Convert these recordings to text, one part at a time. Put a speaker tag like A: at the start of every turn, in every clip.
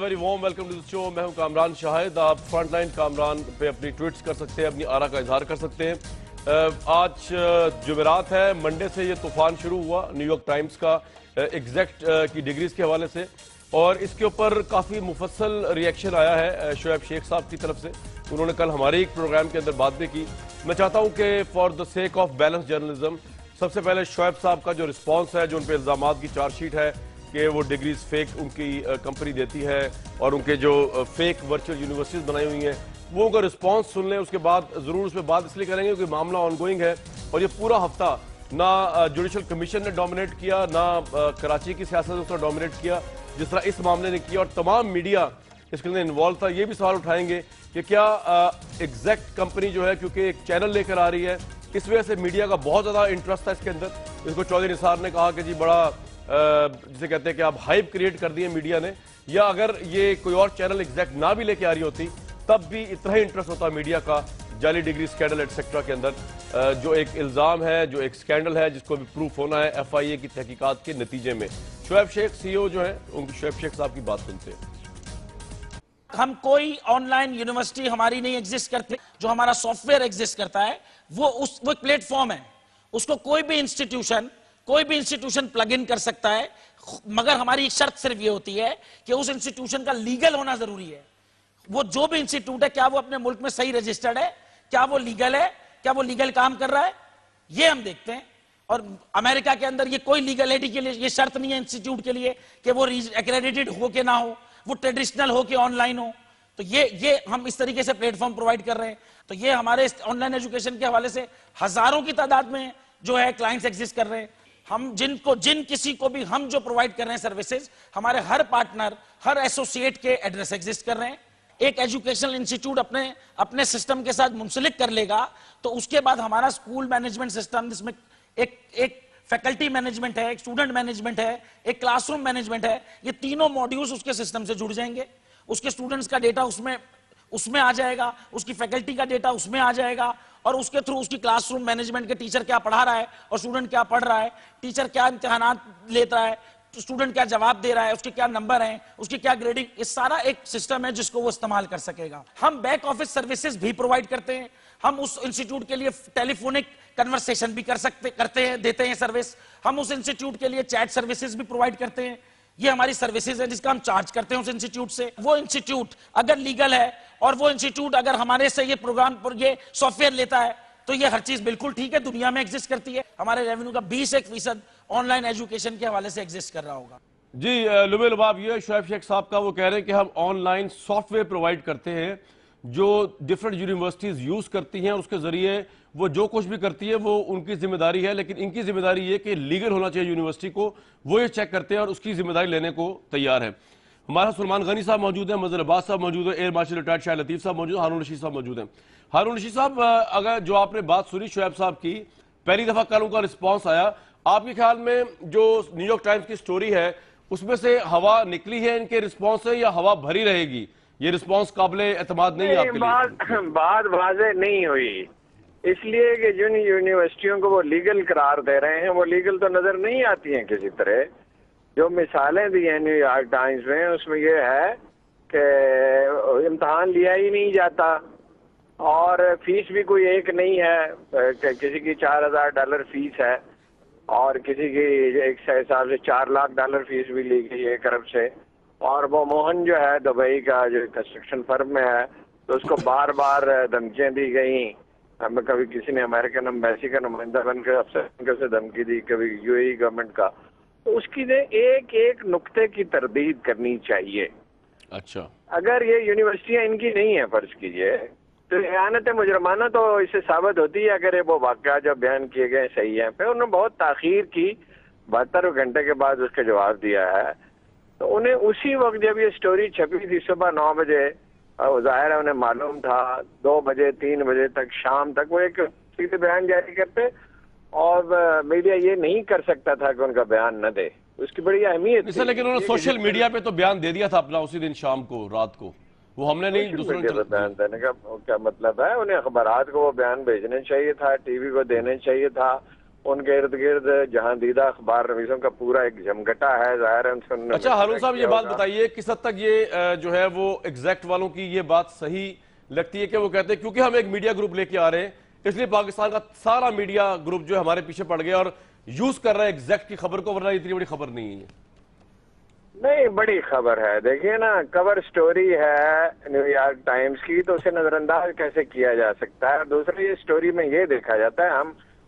A: Very warm welcome to the show. मैं हूं कामरान शाहिद। आप फ्रंटलाइन कामरान पे अपनी ट्वीट्स कर सकते हैं, अपनी आरा का इजहार कर सकते हैं। आज जुमेरात है, मंडे से ये तूफान शुरू हुआ न्यूयॉर्क टाइम्स का एग्जैक्ट की डिग्रीज के हवाले से, और इसके ऊपर काफ़ी मुफस्सल रिएक्शन आया है शोएब शेख साहब की तरफ से। उन्होंने कल हमारे एक प्रोग्राम के अंदर बात भी की। मैं चाहता हूँ कि for the sake of balance journalism सबसे पहले शोएब साहब का जो रिस्पॉन्स है, जो उन पर इल्ज़ामात की चार्जशीट है कि वो डिग्रीज फेक उनकी कंपनी देती है और उनके जो फेक वर्चुअल यूनिवर्सिटीज बनाई हुई हैं, वो उनका रिस्पांस सुन लें। उसके बाद ज़रूर उस पर बात इसलिए करेंगे क्योंकि मामला ऑनगोइंग है और ये पूरा हफ्ता ना जुडिशल कमीशन ने डोमिनेट किया, ना कराची की सियासत ने उसका डोमिनेट किया जिस तरह इस मामले ने किया, और तमाम मीडिया इसके अंदर इन्वॉल्व था। ये भी सवाल उठाएंगे कि क्या एग्जैक्ट कंपनी जो है, क्योंकि एक चैनल लेकर आ रही है, इस वजह से मीडिया का बहुत ज़्यादा इंटरेस्ट था इसके अंदर। इसको चौधरी निसार ने कहा कि जी बड़ा जिसे कहते हैं कि आप हाइप क्रिएट कर दिए मीडिया ने, या अगर ये कोई और चैनल एग्जैक्ट ना भी लेके आ रही होती तब भी इतना ही इंटरेस्ट होता मीडिया का जाली डिग्री स्कैंडल एटसेट्रा के अंदर। जो एक इल्जाम है, जो एक स्कैंडल है जिसको भी प्रूफ होना है FIA की तहकीकात के नतीजे में। शोएब शेख CEO जो है, उनकी शोएब शेख साहब की बात सुनते हैं।
B: हम कोई ऑनलाइन यूनिवर्सिटी हमारी नहीं एग्जिस्ट करती। जो हमारा सॉफ्टवेयर एग्जिस्ट करता है वो एक प्लेटफॉर्म है, उसको कोई भी इंस्टीट्यूशन प्लग इन कर सकता है, मगर हमारी एक शर्त सिर्फ ये होती है कि उस इंस्टीट्यूशन का लीगल होना जरूरी है। वो जो भी इंस्टीट्यूट है, क्या वो अपने मुल्क में सही रजिस्टर्ड है, क्या वो लीगल है, क्या वो लीगल काम कर रहा है, ये हम देखते हैं। और अमेरिका के अंदर ये कोई लीगलिटी के लिए ये शर्त नहीं है इंस्टीट्यूट के लिए कि वो एक्रेडिटेड हो के ना हो, वो ट्रेडिशनल हो के ऑनलाइन हो। तो ये हम इस तरीके से प्लेटफॉर्म प्रोवाइड कर रहे हैं। तो ये हमारे ऑनलाइन एजुकेशन के हवाले से हजारों की तादाद में जो है क्लाइंट्स एग्जिस्ट कर रहे हैं। हम जिन किसी को भी हम जो प्रोवाइड कर रहे हैं सर्विसेज, हमारे हर पार्टनर, हर एसोसिएट के एड्रेस एग्जिस्ट कर रहे हैं। एक एजुकेशनल इंस्टीट्यूट अपने सिस्टम के साथ मुंसलिक कर लेगा तो उसके बाद हमारा स्कूल मैनेजमेंट सिस्टम, जिसमें एक फैकल्टी मैनेजमेंट है, एक स्टूडेंट मैनेजमेंट है, एक क्लासरूम मैनेजमेंट है, ये तीनों मॉड्यूल्स उसके सिस्टम से जुड़ जाएंगे। उसके स्टूडेंट्स का डेटा उसमें आ जाएगा, उसकी फैकल्टी का डेटा उसमें आ जाएगा, और उसके थ्रू उसकी क्लासरूम मैनेजमेंट के टीचर क्या पढ़ा रहा है और स्टूडेंट क्या पढ़ रहा है, टीचर क्या इम्तिहानात लेता है, स्टूडेंट क्या जवाब दे रहा है, उसके क्या नंबर हैं, उसकी क्या ग्रेडिंग, ये सारा एक सिस्टम है जिसको वो इस्तेमाल कर सकेगा। हम बैक ऑफिस सर्विसेज भी प्रोवाइड करते हैं। हम उस इंस्टीट्यूट के लिए टेलीफोनिक कन्वर्सेशन भी देते हैं सर्विस। हम उस इंस्टीट्यूट के लिए चैट सर्विसेज भी प्रोवाइड करते हैं। ये हमारी सर्विसेज है जिसका हम चार्ज करते हैं उस इंस्टीट्यूट से। वो इंस्टीट्यूट अगर लीगल है और वो इंस्टीट्यूट अगर हमारे से ये प्रोग्राम पर ये सॉफ्टवेयर लेता है तो ये हर चीज बिल्कुल ठीक है, दुनिया में एग्जिस्ट करती है। हमारे रेवेन्यू का 21% ऑनलाइन एजुकेशन के हवाले से एग्जिस्ट कर रहा होगा।
A: जी लुबे लुबाब, ये शोएब शेख साहब का वो कह रहे हैं कि हम ऑनलाइन सॉफ्टवेयर प्रोवाइड करते हैं जो डिफरेंट यूनिवर्सिटीज यूज करती हैं, और उसके जरिए वो जो कुछ भी करती है वो उनकी जिम्मेदारी है, लेकिन इनकी जिम्मेदारी ये कि लीगल होना चाहिए यूनिवर्सिटी को, वो ये चेक करते हैं और उसकी जिम्मेदारी लेने को तैयार है। हमारा सलमान गनी साहब मौजूद हैं, मजहर अब्बास साहब मौजूद है, air marshal retired Shah Latif साहब मौजूद, हारून रशीद साहब मौजूद हैं। हारून रशीद साहब, अगर जो आपने बात सुनी शोएब साहब की, पहली दफा कल उनका रिस्पॉन्स आया, आपके ख्याल में जो न्यूयॉर्क टाइम्स की स्टोरी है उसमें से हवा निकली है इनके रिस्पॉन्स से, या हवा भरी रहेगी? ये रिस्पॉन्स काबिले एतमाद नहीं है आपके लिए?
C: बात वाज़ेह नहीं हुई, इसलिए कि जिन यूनिवर्सिटियों को वो लीगल करार दे रहे हैं वो लीगल तो नजर नहीं आती हैं किसी तरह। जो मिसालें दी हैं न्यूयॉर्क टाइम्स में, उसमें यह है कि इम्तहान लिया ही नहीं जाता और फीस भी कोई एक नहीं है, किसी की $4000 फीस है और किसी की एक हिसाब से $4 लाख फीस भी ली गई है 1 अरब से। और वो मोहन जो है दुबई का, जो कंस्ट्रक्शन फर्म में है, तो उसको बार बार धमकियां दी गई। हमें कभी किसी ने अमेरिकन एम्बेसी का नुमाइंदा बनकर अफसर से धमकी दी, कभी UAE गवर्नमेंट का। तो उसकी एक एक नुक्ते की तरदीद करनी चाहिए।
A: अच्छा, अगर
C: ये यूनिवर्सिटियां इनकी नहीं है फर्ज कीजिए, तो एहानत मुजरमाना तो इससे साबित होती है अगर वो वाक़या जो बयान किए गए सही है। फिर उन्होंने बहुत ताखीर की, 72 घंटे के बाद उसका जवाब दिया है। तो उन्हें उसी वक्त जब ये स्टोरी छपी थी सुबह 9 बजे, ज़ाहिर है उन्हें मालूम था 2 बजे 3 बजे तक, शाम तक वो एक सीधे बयान जारी करते, और मीडिया ये नहीं कर सकता था कि उनका बयान न दे। उसकी बड़ी अहमियत थी।
A: लेकिन उन्होंने सोशल मीडिया पे तो बयान दे दिया था अपना उसी दिन शाम को, रात को। वो हमने नहीं, दूसरों ने
C: बयान देने का क्या मतलब है? उन्हें अखबारात को वो बयान भेजने चाहिए था, टीवी को देने चाहिए था, उनके इर्द गिर्द जहां दीदा अखबार नवीसों का पूरा एक जमघटा है, जाहिर है उनसे उन्होंने
A: अच्छा हारून साहब, ये बात
C: होगा।
A: बताइए किस हद तक ये जो है वो एग्जैक्ट वालों की ये बात सही लगती है कि वो कहते हैं क्योंकि हम एक मीडिया ग्रुप लेके आ रहे हैं इसलिए पाकिस्तान का सारा मीडिया ग्रुप जो है हमारे पीछे पड़ गया और यूज कर रहा है एग्जैक्ट की खबर को, वरना इतनी बड़ी खबर नहीं है।
C: नहीं, बड़ी खबर है। देखिए ना, कवर स्टोरी है न्यूयॉर्क टाइम्स की, तो उसे नजरअंदाज कैसे किया जा सकता है। दूसरी ये स्टोरी में ये देखा जाता है,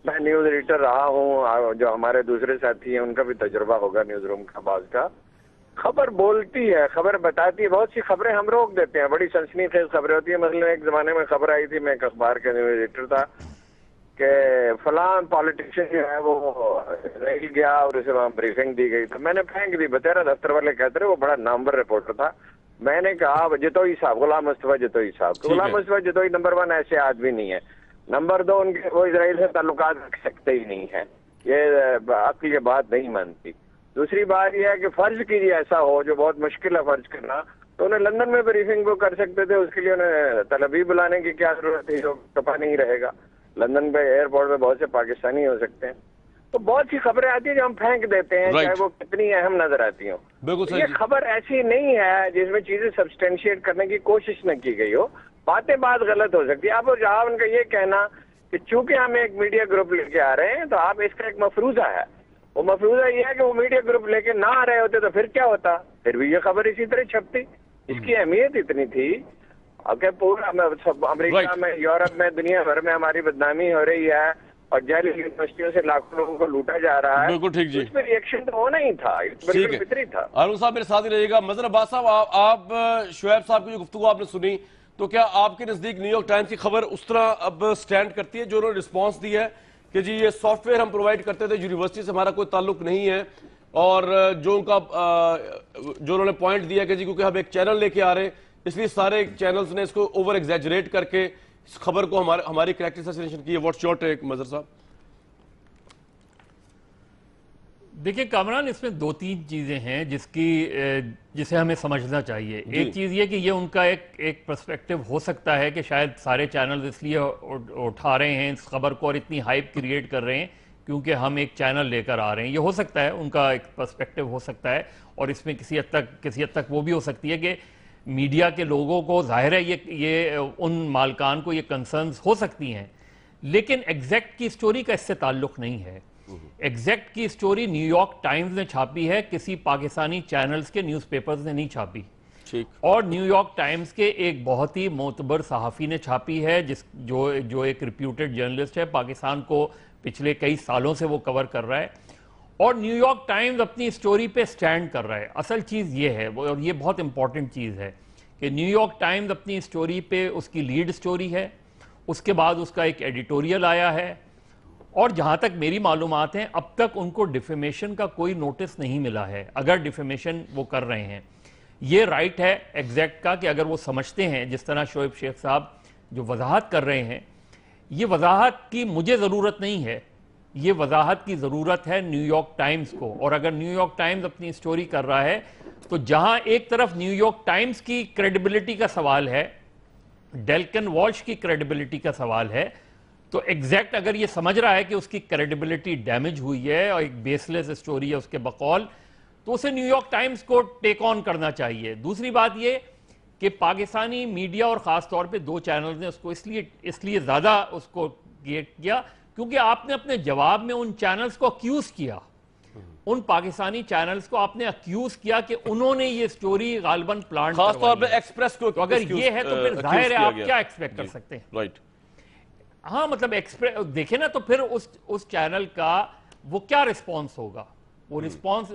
C: मैं न्यूज एडिटर रहा हूँ, जो हमारे दूसरे साथी हैं उनका भी तजुर्बा होगा न्यूज रूम का बाज का। खबर बोलती है, खबर बताती है। बहुत सी खबरें हम रोक देते हैं, बड़ी सनसनीखेज खबरें होती है। मतलब एक जमाने में खबर आई थी, मैं एक अखबार का न्यूज एडिटर था, कि फलान पॉलिटिशियन जो है वो रह गया और उसे वहां ब्रीफिंग दी गई, तो मैंने फेंक दी। बतेरा दफ्तर वाले कहते रहे, वो बड़ा नामवर रिपोर्टर था। मैंने कहा जतोई साहब, गुलाम मुस्तफा जतोई साहब, तो गुलाम मुस्तफा जतोई नंबर 1 ऐसे आदमी नहीं है। नंबर 2, उनके वो इसराइल से ताल्लुकात रख सकते ही नहीं है, ये अक्ल की बात नहीं मानती। दूसरी बात यह है कि फर्ज कीजिए ऐसा हो, जो बहुत मुश्किल है फर्ज करना, तो उन्हें लंदन में ब्रीफिंग वो कर सकते थे। उसके लिए उन्हें तलबी बुलाने की क्या जरूरत है, जो कपा नहीं रहेगा। लंदन पे एयरपोर्ट पे बहुत से पाकिस्तानी हो सकते हैं। तो बहुत सी खबरें आती है जो हम फेंक देते हैं, चाहे वो कितनी अहम नजर आती हो। ये खबर ऐसी नहीं है जिसमें चीजें सब्सटेंशिएट करने की कोशिश न की गई हो। बातें बात गलत हो सकती है। आप जहाँ उनका ये कहना कि चूंकि हम एक मीडिया ग्रुप लेके आ रहे हैं, तो आप इसका एक मफरूजा है। वो मफरूजा ये है कि वो मीडिया ग्रुप लेके ना आ रहे होते तो फिर क्या होता, फिर भी ये खबर इसी तरह छपती। इसकी अहमियत इतनी थी। अगर पूरा अमेरिका में, यूरोप में, दुनिया भर में हमारी बदनामी हो रही है और जाली यूनिवर्सिटियों से लाखों लोगों को लूटा जा रहा है,
A: बिल्कुल ठीक जी,
C: इसमें रिएक्शन तो होना ही था, बिल्कुल फितरी था।
A: हारून साहब मेरे साथ ही रहिएगा। मजहर अब्बास साहब, आप शुएब साहब की जो गुफ्तगू आपने सुनी, तो क्या आपके नजदीक न्यूयॉर्क टाइम्स की खबर उस तरह अब स्टैंड करती है जो उन्होंने रिस्पॉन्स दी है कि जी ये सॉफ्टवेयर हम प्रोवाइड करते थे, यूनिवर्सिटी से हमारा कोई ताल्लुक नहीं है, और जो उनका जो उन्होंने पॉइंट दिया कि जी क्योंकि हम एक चैनल लेके आ रहे हैं इसलिए सारे चैनल्स ने इसको ओवर एग्जैजरेट करके इस खबर को हमारी करेक्ट असोसिएशन की है। व्हाट्स योर टेक मजहर साहब?
D: देखिए कामरान, इसमें 2-3 चीजें हैं जिसे हमें समझना चाहिए। एक चीज ये कि ये उनका एक पर्सपेक्टिव हो सकता है कि शायद सारे चैनल इसलिए उठा रहे हैं इस खबर को और इतनी हाइप क्रिएट कर रहे हैं क्योंकि हम एक चैनल लेकर आ रहे हैं। ये हो सकता है, उनका एक पर्सपेक्टिव हो सकता है। और इसमें किसी हद तक वो भी हो सकती है कि मीडिया के लोगों को, जाहिर है ये उन मालकान को ये कंसर्न्स हो सकती हैं, लेकिन एग्जैक्ट की स्टोरी का इससे ताल्लुक नहीं है। एग्जैक्ट की स्टोरी न्यूयॉर्क टाइम्स ने छापी है, किसी पाकिस्तानी चैनल्स के न्यूज़पेपर्स ने नहीं छापी।
A: ठीक।
D: और न्यूयॉर्क टाइम्स के एक बहुत ही मोतबर सहाफ़ी ने छापी है, जो एक रिप्यूटेड जर्नलिस्ट है, पाकिस्तान को पिछले कई सालों से वो कवर कर रहा है। और न्यूयॉर्क टाइम्स अपनी स्टोरी पे स्टैंड कर रहा है। असल चीज़ ये है, और ये बहुत इंपॉर्टेंट चीज़ है, कि न्यूयॉर्क टाइम्स अपनी स्टोरी पे, उसकी लीड स्टोरी है, उसके बाद उसका एक एडिटोरियल आया है, और जहां तक मेरी मालूमात हैं अब तक उनको डिफेमेशन का कोई नोटिस नहीं मिला है। अगर डिफेमेशन वो कर रहे हैं, ये राइट है एग्जैक्ट का कि अगर वो समझते हैं, जिस तरह शोएब शेख साहब जो वजाहत कर रहे हैं, ये वजाहत की मुझे ज़रूरत नहीं है, ये वजाहत की ज़रूरत है न्यूयॉर्क टाइम्स को। और अगर न्यूयॉर्क टाइम्स अपनी स्टोरी कर रहा है, तो जहां एक तरफ न्यूयॉर्क टाइम्स की क्रेडिबिलिटी का सवाल है, डेल्कन वॉल्श की क्रेडिबिलिटी का सवाल है, तो एग्जैक्ट अगर ये समझ रहा है कि उसकी क्रेडिबिलिटी डैमेज हुई है और एक बेसलेस स्टोरी है उसके बकौल, तो उसे न्यूयॉर्क टाइम्स को टेक ऑन करना चाहिए। दूसरी बात ये कि पाकिस्तानी मीडिया और ख़ास तौर पे 2 चैनल्स ने उसको इसलिए ज़्यादा उसको किया क्योंकि आपने अपने जवाब में उन चैनल्स को अक्यूज़ किया, उन पाकिस्तानी चैनल्स को आपने अक्यूज़ किया कि उन्होंने ये स्टोरी गालिबन प्लान
A: खास तौर पे एक्सप्रेस को।
D: तो अगर ये है तो फिर जाहिर है आप क्या एक्सपेक्ट कर सकते हैं।
A: राइट।
D: हाँ, मतलब एक्सप्रेस देखे ना, तो फिर उस चैनल का वो क्या रिस्पॉन्स होगा, वो रिस्पॉन्स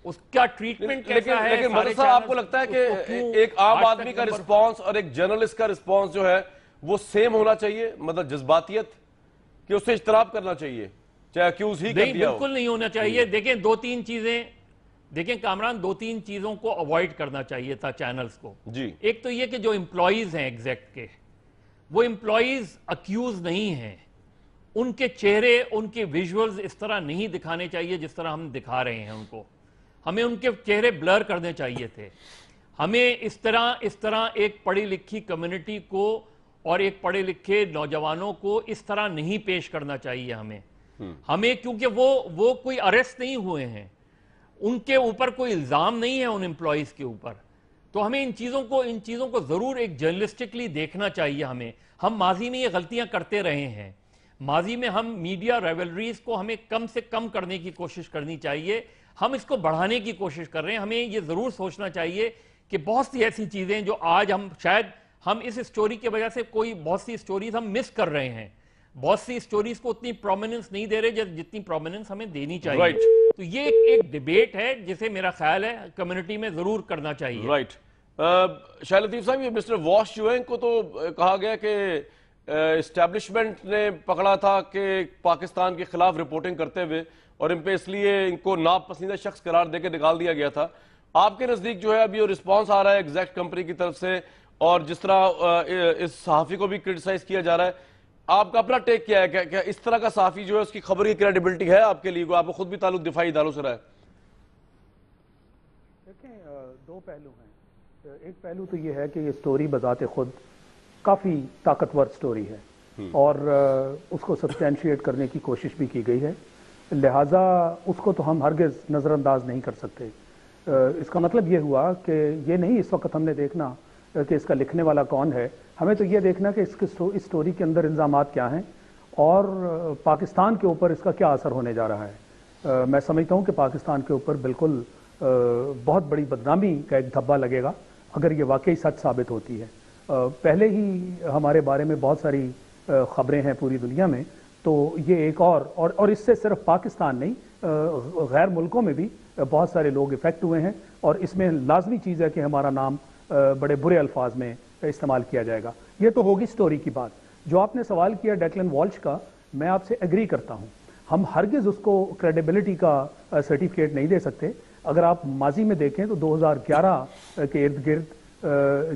D: उसका ट्रीटमेंट कैसा है।
A: लेकिन मदर साहब, आपको लगता है कि एक आम आदमी का रिस्पॉन्स और एक जर्नलिस्ट का रिस्पॉन्स जो है वो सेम होना चाहिए, मतलब जज्बातियत कि उससे इज्तराब करना चाहिए चाहे अक्यूज ही कर दिया हो?
D: बिल्कुल नहीं होना चाहिए। देखें 2-3 चीजें, देखें कामरान, 2-3 चीजों को अवॉइड करना चाहिए था चैनल्स को
A: जी।
D: एक तो ये कि जो एम्प्लॉइज हैं एग्जैक्ट के, वो एम्प्लॉइज अक्यूज नहीं हैं, उनके चेहरे, उनके विजुअल्स इस तरह नहीं दिखाने चाहिए जिस तरह हम दिखा रहे हैं उनको। हमें उनके चेहरे ब्लर करने चाहिए थे। हमें इस तरह एक पढ़ी लिखी कम्युनिटी को और एक पढ़े लिखे नौजवानों को इस तरह नहीं पेश करना चाहिए। हमें, क्योंकि वो कोई अरेस्ट नहीं हुए हैं, उनके ऊपर कोई इल्जाम नहीं है उन एम्प्लॉयज के ऊपर, तो हमें इन चीजों को जरूर एक जर्नलिस्टिकली देखना चाहिए। हम माजी में ये गलतियां करते रहे हैं, माजी में हम मीडिया रेवलरीज को हमें कम से कम करने की कोशिश करनी चाहिए, हम इसको बढ़ाने की कोशिश कर रहे हैं। हमें ये जरूर सोचना चाहिए कि बहुत सी ऐसी चीजें जो आज हम इस स्टोरी की वजह से बहुत सी स्टोरीज हम मिस कर रहे हैं, बहुत सी स्टोरीज को उतनी प्रोमिनेंस नहीं दे रहे जितनी प्रोमिनेंस हमें देनी चाहिए।
A: Right.
D: तो ये एक डिबेट है जिसे मेरा ख्याल है कम्युनिटी में जरूर करना चाहिए।
A: राइट। शाह लतीफ साहब, ये मिस्टर वॉश जो है, इनको तो कहा गया कि एस्टैब्लिशमेंट ने पकड़ा था कि पाकिस्तान के खिलाफ रिपोर्टिंग करते हुए, और इन पे इसलिए इनको नापसंदीदा शख्स करार देकर निकाल दिया गया था। आपके नजदीक जो है अभी ये रिस्पॉन्स आ रहा है एग्जैक्ट कंपनी की तरफ से, और जिस तरह इस सहाफी को भी क्रिटिसाइज किया जा रहा है, आपका अपना टेक क्या है? क्या इस तरह का सहाफी जो है उसकी खबर की क्रेडिबिलिटी है आपके लिए? आपको खुद भी ताल्लुक दिफाई इदारों से रहा है।
E: देखें, दो पहलू हैं। एक पहलू तो ये है कि ये स्टोरी बजाते खुद काफ़ी ताकतवर स्टोरी है और उसको सब्सटैंशिएट करने की कोशिश भी की गई है, लिहाजा उसको तो हम हरगिज़ नज़रअंदाज नहीं कर सकते। इसका मतलब ये हुआ कि ये नहीं इस वक्त हमने देखना कि इसका लिखने वाला कौन है, हमें तो ये देखना कि इस स्टोरी के अंदर इल्ज़ामात क्या हैं और पाकिस्तान के ऊपर इसका क्या असर होने जा रहा है। मैं समझता हूँ कि पाकिस्तान के ऊपर बिल्कुल बहुत बड़ी बदनामी का एक धब्बा लगेगा अगर ये वाकई सच साबित होती है। पहले ही हमारे बारे में बहुत सारी खबरें हैं पूरी दुनिया में, तो ये एक और इससे सिर्फ पाकिस्तान नहीं, गैर मुल्कों में भी बहुत सारे लोग इफेक्ट हुए हैं, और इसमें लाजमी चीज़ है कि हमारा नाम बड़े बुरे अल्फाज में इस्तेमाल किया जाएगा। ये तो होगी स्टोरी की बात। जो आपने सवाल किया डेक्लन वॉल्श का, मैं आपसे एग्री करता हूँ, हम हरगिज़ उसको क्रेडिबिलिटी का सर्टिफिकेट नहीं दे सकते। अगर आप माजी में देखें तो 2011 के इर्द गिर्द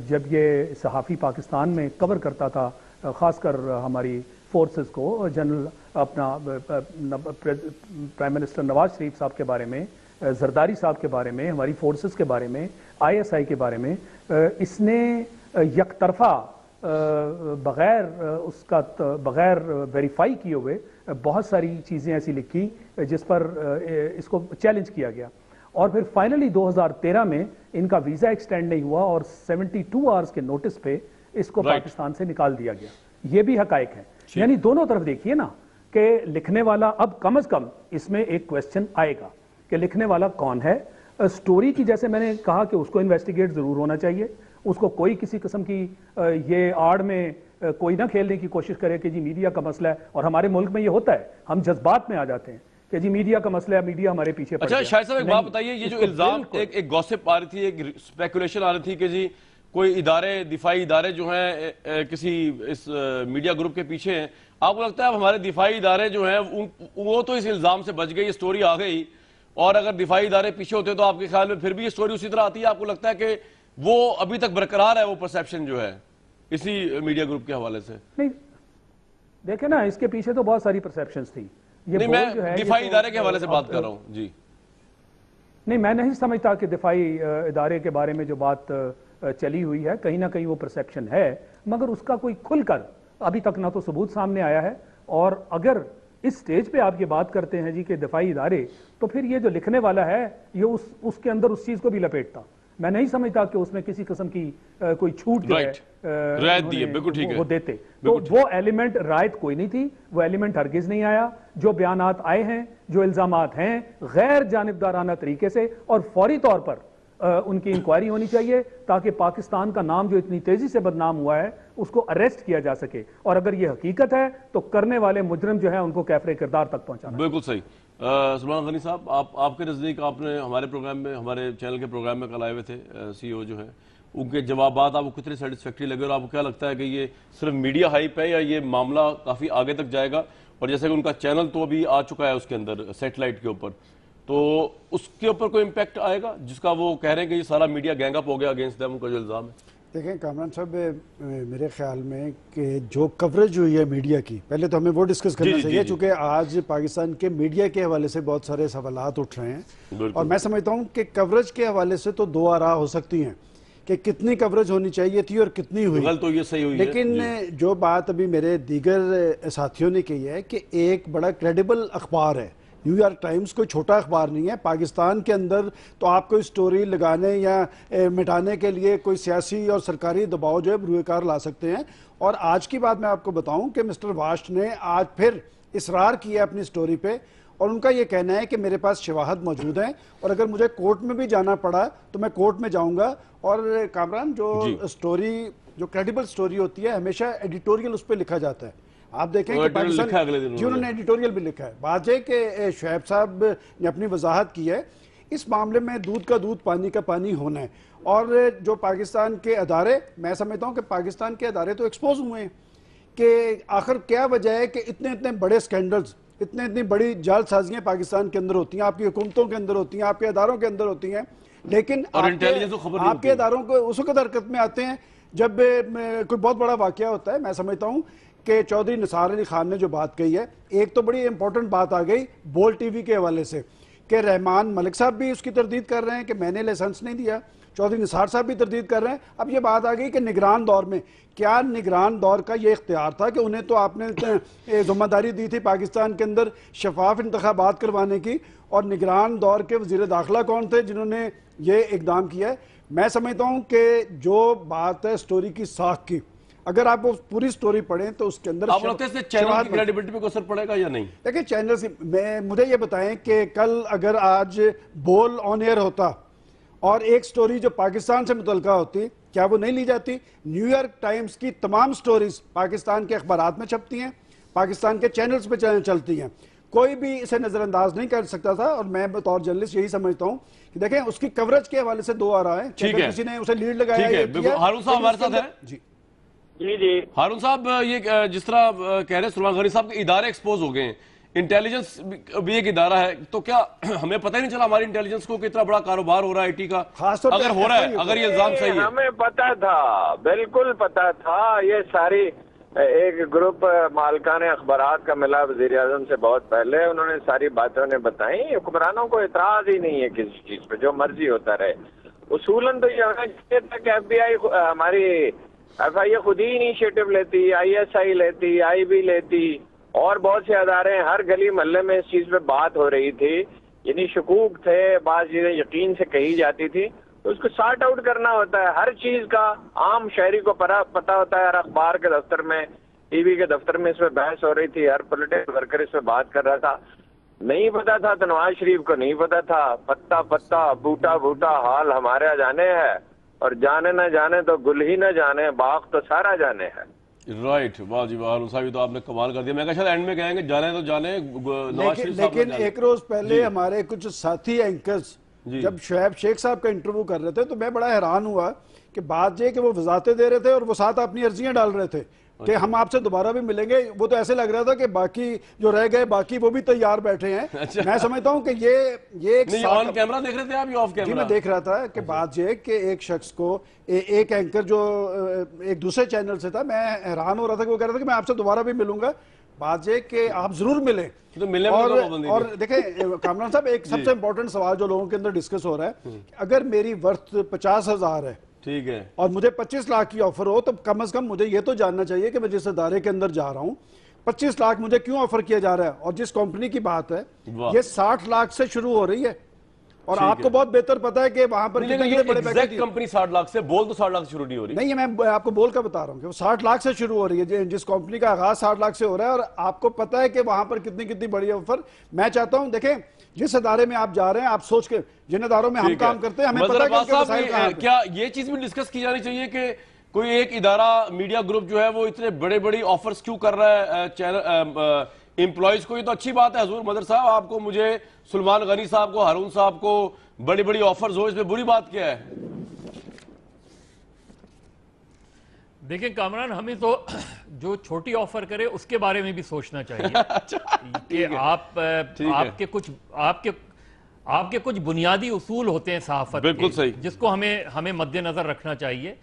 E: जब ये सहाफ़ी पाकिस्तान में कवर करता था, ख़ासकर हमारी फोर्सेस को, general prime minister Nawaz Sharif साहब के बारे में, जरदारी साहब के बारे में, हमारी फोर्सेस के बारे में, ISI के बारे में, इसने यकतरफा बगैर वेरीफाई किए हुए बहुत सारी चीज़ें ऐसी लिखी जिस पर इसको चैलेंज किया गया, और फिर फाइनली 2013 में इनका वीज़ा एक्सटेंड नहीं हुआ और 72 आवर्स के नोटिस पे इसको पाकिस्तान से निकाल दिया गया। ये भी हकायक है। यानी दोनों तरफ देखिए ना कि लिखने वाला, अब कम से कम इसमें एक क्वेश्चन आएगा कि लिखने वाला कौन है। स्टोरी की, जैसे मैंने कहा कि उसको इन्वेस्टिगेट जरूर होना चाहिए, उसको कोई किसी किस्म की ये आड़ में कोई ना खेलने की कोशिश करे कि जी मीडिया का मसला है, और हमारे मुल्क में ये होता है, हम जज्बात में आ जाते हैं कि जी मीडिया का मसला है, मीडिया हमारे पीछे पड़ गया।
A: अच्छा शायद साहब, एक बात बताइए, ये जो इल्जाम, एक गॉसिप आ रही थी, एक स्पेकुलेशन आ रही थी कि जी कोई इदारे, दिफाई इदारे जो हैं किसी इस मीडिया ग्रुप के पीछे हैं, आपको लगता है अब हमारे दिफाई इदारे जो हैं वो तो इस इल्जाम से बच गई, ये स्टोरी आ गई, और अगर दिफाई इदारे पीछे होते तो आपके ख्याल में फिर भी ये स्टोरी उसी तरह आती है? आपको लगता है कि वो अभी तक बरकरार है वो परसेप्शन जो है इसी मीडिया ग्रुप के हवाले से?
E: नहीं, देखे ना, इसके पीछे तो बहुत सारी परसेप्शंस थी। ये
A: नहीं, मैं दिफाई इदारे के हवाले से बात कर रहा हूँ जी।
E: नहीं, मैं नहीं समझता कि दिफाई इदारे के बारे में जो बात चली हुई है, कहीं ना कहीं वो परसेप्शन है, मगर उसका कोई खुलकर अभी तक ना तो सबूत सामने आया है, और अगर इस स्टेज पे आप ये बात करते हैं जी कि दिफाई इदारे, तो फिर ये जो लिखने वाला है ये उसके अंदर उस चीज को भी लपेटता। मैं नहीं समझता कि उसमें किसी किस्म की कोई छूट जो है
A: रायत दी है, बिल्कुल ठीक है,
E: वो देते। तो वो एलिमेंट, रायत कोई नहीं थी, वो एलिमेंट हरगिज नहीं आया। जो बयानात आए हैं, जो इल्जामात हैं, गैर जानिबदाराना तरीके से और फौरी तौर पर उनकी इंक्वायरी होनी चाहिए, ताकि पाकिस्तान का नाम जो इतनी तेजी से बदनाम हुआ है उसको अरेस्ट किया जा सके, और अगर ये हकीकत है तो करने वाले मुजरिम जो है उनको कैफरे किरदार तक पहुंचाना।
A: बिल्कुल सही। सलमान गनी साहब, आपके नजदीक, आपने हमारे प्रोग्राम में, हमारे चैनल के प्रोग्राम में कल आए हुए थे CEO जो है, उनके जवाबात आपको कितने सेटिस्फैक्टरी लगे, और आपको क्या लगता है कि ये सिर्फ मीडिया हाइप है या ये मामला काफी आगे तक जाएगा? और जैसे कि उनका चैनल तो अभी आ चुका है उसके अंदर सैटेलाइट के ऊपर, तो उसके ऊपर कोई इम्पैक्ट आएगा जिसका वो कह रहे हैं कि ये सारा मीडिया गैंगअप हो गया अगेंस्ट देम, उनका जो इल्जाम है?
F: देखें कामरान साहब, मेरे ख्याल में कि जो कवरेज हुई है मीडिया की, पहले तो हमें वो डिस्कस करना चाहिए, चूंकि आज पाकिस्तान के मीडिया के हवाले से बहुत सारे सवालात उठ रहे हैं, और मैं समझता हूं कि कवरेज के हवाले से तो दो आरा हो सकती हैं। कि कितनी कवरेज होनी चाहिए थी और कितनी हुई।
A: गलत तो ये सही हुई
F: लेकिन
A: है।
F: जो बात अभी मेरे दीगर साथियों ने कही है कि एक बड़ा क्रेडिबल अखबार है न्यूयॉर्क टाइम्स, कोई छोटा अखबार नहीं है। पाकिस्तान के अंदर तो आप कोई स्टोरी लगाने या मिटाने के लिए कोई सियासी और सरकारी दबाव जो है बरूएकार ला सकते हैं। और आज की बात मैं आपको बताऊं कि मिस्टर वाश ने आज फिर इसरार किया अपनी स्टोरी पे, और उनका ये कहना है कि मेरे पास शवाहद मौजूद हैं और अगर मुझे कोर्ट में भी जाना पड़ा तो मैं कोर्ट में जाऊंगा। और कामरान, जो स्टोरी, जो क्रेडिबल स्टोरी होती है, हमेशा एडिटोरियल उस पर लिखा जाता है। आप देखें कि पाकिस्तान जी उन्होंने एडिटोरियल भी लिखा है। बात है कि शुएब साहब ने अपनी वजाहत की है इस मामले में, दूध का दूध पानी का पानी होना है। और जो पाकिस्तान के अदारे, मैं समझता हूँ कि पाकिस्तान के अदारे तो एक्सपोज हुए हैं कि आखिर क्या वजह है कि इतने इतने बड़े स्कैंडल्स, इतनी बड़ी जालसाजियां पाकिस्तान के अंदर होती हैं, आपकी हुकूमतों के अंदर होती हैं, आपके अदारों के अंदर होती हैं, लेकिन आपके अदारों को उस वक्त हरकत में आते हैं जब कोई बहुत बड़ा वाकया होता है। मैं समझता हूँ कि चौधरी निसार अली खान ने जो बात कही है, एक तो बड़ी इंपॉर्टेंट बात आ गई बोल टीवी के हवाले से कि रहमान मलिक साहब भी उसकी तरदीद कर रहे हैं कि मैंने लाइसेंस नहीं दिया, चौधरी निसार साहब भी तरदीद कर रहे हैं। अब ये बात आ गई कि निगरान दौर में, क्या निगरान दौर का ये इख्तियार था कि उन्हें तो आपने जिम्मेदारी दी थी पाकिस्तान के अंदर शफाफ इंतखाबात करवाने की, और निगरान दौर के वजीर दाखिला कौन थे जिन्होंने ये इकदाम किया है? मैं समझता हूँ कि जो बात है स्टोरी की साख की, अगर आप वो पूरी स्टोरी पढ़ें तो उसके अंदर
A: चैनल की क्रेडिबिलिटी पे कोई असर पड़ेगा या नहीं?
F: देखिए चैनल से मुझे ये बताएं कि कल अगर आज बोल ऑन एयर होता और एक स्टोरी जो पाकिस्तान से मुतल्लिका होती, क्या वो नहीं ली जाती? न्यूयॉर्क टाइम्स की तमाम स्टोरीज पाकिस्तान के अखबारात में छपती हैं, पाकिस्तान के चैनल्स पे चलती हैं, कोई भी इसे नजरअंदाज नहीं कर सकता था। और मैं बतौर जर्नलिस्ट यही समझता हूं कि देखें उसकी कवरेज के हवाले से दो आ रहा है, किसी ने उसे लीड लगाया है।
A: हारून साहब हमारे साथ है।
C: जी जी
A: हारून साहब, ये जिस तरह कह रहे हैं सुलेमान गनी साहब के इदारे एक्सपोज हो गए हैं, इंटेलिजेंस भी एक इदारा है, तो क्या हमें पता ही नहीं चला हमारी इंटेलिजेंस को कितना बड़ा कारोबार हो रहा है आईटी का? अगर हो रहा है, अगर ये इल्जाम सही है।
C: हमें पता था, बिल्कुल पता था। ये सारी एक ग्रुप मालकान अखबारात का मिला वजीर आजम से बहुत पहले, उन्होंने सारी बातें उन्हें बताई। हुक्मरानों को एतराज ही नहीं है किसी चीज पे, जो मर्जी होता रहे। उसूलन तो ये होना चाहिए था कि FBI हमारी FIA खुद ही इनिशिएटिव लेती, ISI लेती, IB लेती, और बहुत से अदारे, हर गली मोहल्ले में इस चीज पे बात हो रही थी, यानी शकूक थे, बात चीजें यकीन से कही जाती थी, तो उसको सॉर्ट आउट करना होता है। हर चीज का आम शहरी को पता होता है। हर अखबार के दफ्तर में, TV के दफ्तर में इस पे बहस हो रही थी, हर पॉलिटिकल वर्कर इस पे बात कर रहा था। नहीं पता था तो नवाज शरीफ को नहीं पता था। पत्ता पत्ता बूटा बूटा हाल हमारे जाने है, और जाने न जाने तो गुल ही न जाने, बाग तो सारा जाने है।
A: राइट, वाह जी वाह, साहब तो आपने कमाल कर दिया। मैं शायद एंड में कहेंगे जाने तो जाने नवाज शरीफ साहब।
F: लेकिन एक रोज पहले हमारे कुछ साथी एंकर्स जब शुएब शेख साहब का इंटरव्यू कर रहे थे तो मैं बड़ा हैरान हुआ कि बात ये कि वो वजातें दे रहे थे और वो साथ अपनी अर्जियां डाल रहे थे कि हम आपसे दोबारा भी मिलेंगे। वो तो ऐसे लग रहा था कि बाकी जो रह गए बाकी वो भी तैयार बैठे हैं।
A: अच्छा।
F: मैं समझता हूं कि ये एक
A: ऑन कैमरा देख रहे थे आप या ऑफ कैमरा?
F: जी मैं देख रहा था कि बात ये कि एक शख्स को एक एंकर जो एक दूसरे चैनल से था, मैं हैरान हो रहा था कि वो कह रहा था कि मैं आपसे दोबारा भी मिलूंगा। बात ये कि आप जरूर मिले
A: तो मिलने
F: और देखें कामरान साहब, एक सबसे इंपॉर्टेंट सवाल जो लोगों के अंदर डिस्कस हो रहा है, अगर मेरी वर्थ 50,000 है,
A: ठीक है, और
F: मुझे 25 लाख की ऑफर हो, तो कम से कम मुझे ये तो जानना चाहिए कि मैं जिस अदारे के अंदर जा रहा हूं 25 लाख मुझे क्यों ऑफर किया जा रहा है। और जिस कंपनी की बात है ये 60 लाख से शुरू हो रही है, और आपको बहुत बेहतर पता है कि वहां पर
A: बड़े पैकेज कंपनी 60 लाख से, बोल तो 60 लाख से शुरू नहीं हो रही।
F: नहीं, मैं आपको बोल कर बता रहा हूँ कि वो 60 लाख से शुरू हो रही है, जिस कंपनी का आगाज 60 लाख से हो रहा है, और आपको पता है कि वहां पर कितनी कितनी बड़ी ऑफर। मैं चाहता हूं देखें जिस अदारे में आप जा रहे हैं, आप सोच के, जिन अदारों में हम काम करते हैं हमें पता है कि
A: क्या ये चीज भी डिस्कस की जानी चाहिए कि कोई एक इदारा मीडिया ग्रुप जो है वो इतने बड़े बड़ी ऑफर्स क्यों कर रहा है चैनल एम्प्लॉयज को? ये तो अच्छी बात है हजूर मदर साहब, आपको, मुझे, सुलेमान गनी साहब को, हारून साहब को बड़ी बड़ी ऑफर्स हो, इसमें बुरी बात क्या है?
D: देखिए कामरान, हमें तो जो छोटी ऑफर करे उसके बारे में भी सोचना चाहिए।
A: अच्छा,
D: कि आपके कुछ बुनियादी उसूल होते हैं सहाफत के, जिसको हमें मद्देनजर रखना चाहिए।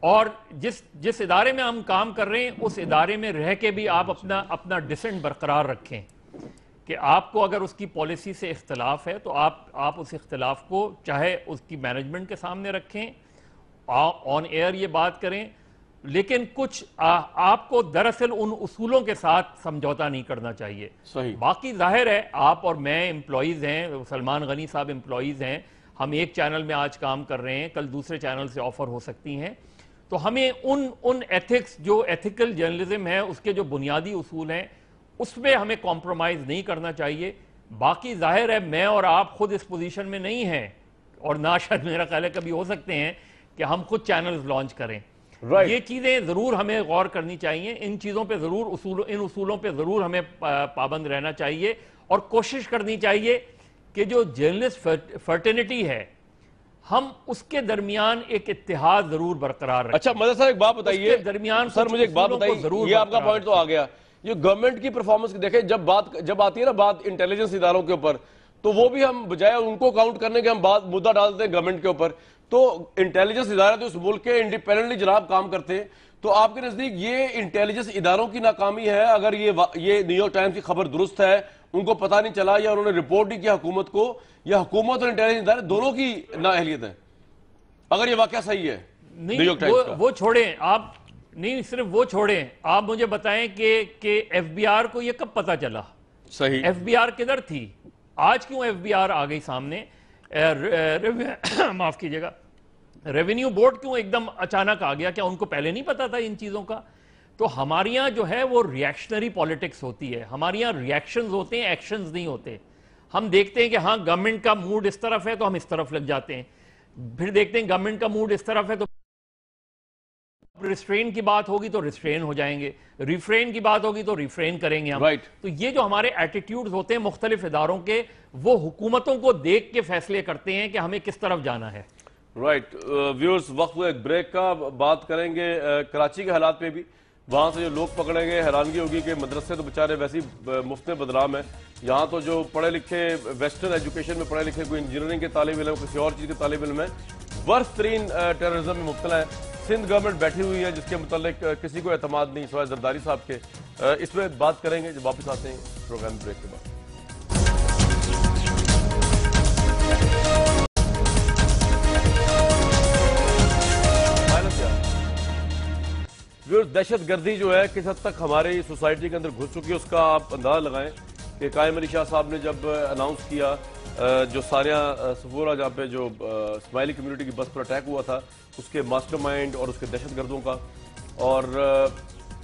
D: और जिस इदारे में हम काम कर रहे हैं उस इदारे में रह के भी आप अपना डिसेंट बरकरार रखें कि आपको अगर उसकी पॉलिसी से इख्तलाफ है तो आप उस इख्तलाफ को चाहे उसकी मैनेजमेंट के सामने रखें ऑन एयर ये बात करें, लेकिन कुछ आपको दरअसल उन उसूलों के साथ समझौता नहीं करना चाहिए।
A: सही।
D: बाकी जाहिर है आप और मैं एम्प्लॉइज हैं, सलमान गनी साहब एम्प्लॉइज हैं, हम एक चैनल में आज काम कर रहे हैं, कल दूसरे चैनल से ऑफर हो सकती हैं, तो हमें उन एथिक्स जो एथिकल जर्नलिज्म है उसके जो बुनियादी उसूल हैं उसमें हमें कॉम्प्रोमाइज नहीं करना चाहिए। बाकी जाहिर है मैं और आप खुद इस पोजीशन में नहीं हैं, और ना शायद मेरा ख्याल है कभी हो सकते हैं कि हम खुद चैनल्स लॉन्च करें।
A: Right.
D: ये चीजें जरूर हमें गौर करनी चाहिए, इन चीजों पे जरूर इन उसूलों पे जरूर हमें पाबंद रहना चाहिए, और कोशिश करनी चाहिए कि जो जर्नलिस्ट फर्टर्निटी है हम उसके दरमियान एक इत्तेहाद जरूर बरकरार रखें।
A: अच्छा मदद साहब एक बात बताइए,
D: उसके दरमियान
A: सर मुझे एक बात
D: उसूलों को
A: बताइए,
D: जरूर
A: ये आपका
D: बरकरार
A: पॉइंट तो आ गया, ये गवर्नमेंट की परफॉर्मेंस देखें, जब आती है ना बात इंटेलिजेंस इदारों के ऊपर, तो वो भी हम बजाय उनको काउंट करने के हम बात मुद्दा डालते हैं गवर्नमेंट के ऊपर। तो इंटेलिजेंस इदारे तो इस मुल्क के इंडिपेंडेंटली जनाब काम करते हैं, तो आपके नजदीक ये इंटेलिजेंस इदारों की नाकामी है अगर ये न्यूयॉर्क टाइम्स की खबर दुरुस्त है, उनको पता नहीं चला या उन्होंने रिपोर्ट नहीं किया हुकूमत को, या हुकूमत और इंटेलिजेंस इदारे दोनों की नाअहलियत है, अगर ये वाकया सही है न्यूयॉर्क टाइम्स का?
D: वो छोड़ें आप, नहीं सिर्फ वो छोड़ें, आप मुझे बताएं कि एफबीआर को ये कब पता चला?
A: सही।
D: एफबीआर किधर थी? आज क्यों एफबीआर आ गई सामने? माफ कीजिएगा, रेवेन्यू बोर्ड क्यों एकदम अचानक आ गया? क्या उनको पहले नहीं पता था इन चीजों का? तो हमारे यहाँ जो है वो रिएक्शनरी पॉलिटिक्स होती है, हमारे यहाँ रिएक्शंस होते हैं, एक्शंस नहीं होते। हम देखते हैं कि हाँ गवर्नमेंट का मूड इस तरफ है तो हम इस तरफ लग जाते हैं, फिर देखते हैं गवर्नमेंट का मूड इस तरफ है तो रिस्ट्रेन की बात होगी तो रिस्ट्रेन हो जाएंगे, रिफ्रेन की बात होगी तो रिफ्रेन करेंगे हम।
A: Right.
D: तो ये जो हमारे एटीट्यूड्स होते हैं मुख्तलिफ इदारों के, वो हुकूमतों को देख के फैसले करते हैं कि हमें किस तरफ जाना है।
A: राइट व्यूअर्स, वक्त हुआ एक ब्रेक का, बात करेंगे कराची के हालात पे भी। वहाँ से जो लोग पकड़े गए, हैरानगी होगी कि मदरसे तो बेचारे वैसे ही मुफ्त में बदनाम है। यहाँ तो जो पढ़े लिखे वेस्टर्न एजुकेशन में पढ़े लिखे, कोई इंजीनियरिंग के तालिब इल्म, किसी और चीज़ के तालिब इल्म है, वर्स्ट तरीन टेररिज्म में मुब्तला है। सिंध गवर्नमेंट बैठी हुई है जिसके मुतालिक किसी को एतमाद नहीं सिवाय जरदारी साहब के। इसमें बात करेंगे जब वापस आते हैं प्रोग्राम ब्रेक के बाद। दहशत गर्दी जो है किस हद तक हमारी सोसाइटी के अंदर घुस चुकी है उसका आप अंदाजा लगाएं कि कायम अली शाह साहब ने जब अनाउंस किया जो सारिया सफूरा जहाँ पे जो स्माइली कम्युनिटी की बस पर अटैक हुआ था, उसके मास्टरमाइंड और उसके दहशतगर्दों का, और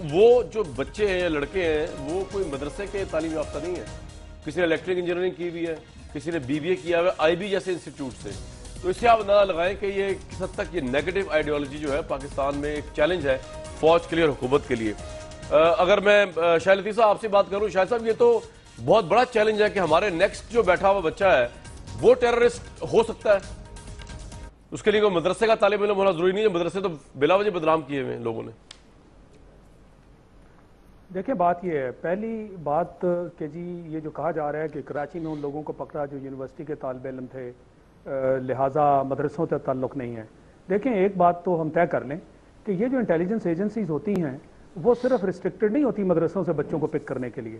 A: वो जो बच्चे हैं या लड़के हैं वो कोई मदरसे के तालीम याफ्ता नहीं है, किसी ने इलेक्ट्रिक इंजीनियरिंग की हुई है, किसी ने BBA किया हुआ है IB जैसे इंस्टीट्यूट से। तो इससे आप अंदाजा लगाएं कि ये किस हद तक ये नेगेटिव आइडियोलॉजी जो है पाकिस्तान में एक चैलेंज है फौज के लिए और हुकूमत के लिए। अगर मैं शाहिद लतीफ़ साहब आपसे बात करूं, शाहिद साहब ये तो बहुत बड़ा चैलेंज है कि हमारे नेक्स्ट जो बैठा हुआ बच्चा है वो टेररिस्ट हो सकता है, उसके लिए कोई मदरसे का तालिब इल्म होना जरूरी नहीं है, मदरसे तो बिला वजह बदनाम किए हुए लोगों ने।
E: देखिए बात ये है, पहली बात कि जी ये जो कहा जा रहा है कि कराची में उन लोगों को पकड़ा जो यूनिवर्सिटी के तालिब इल्म थे, लिहाजा मदरसों से ताल्लुक़ नहीं है। देखें एक बात तो हम तय कर लें कि ये जो इंटेलिजेंस एजेंसीज होती हैं वो सिर्फ रिस्ट्रिक्टेड नहीं होती मदरसों से बच्चों को पिक करने के लिए,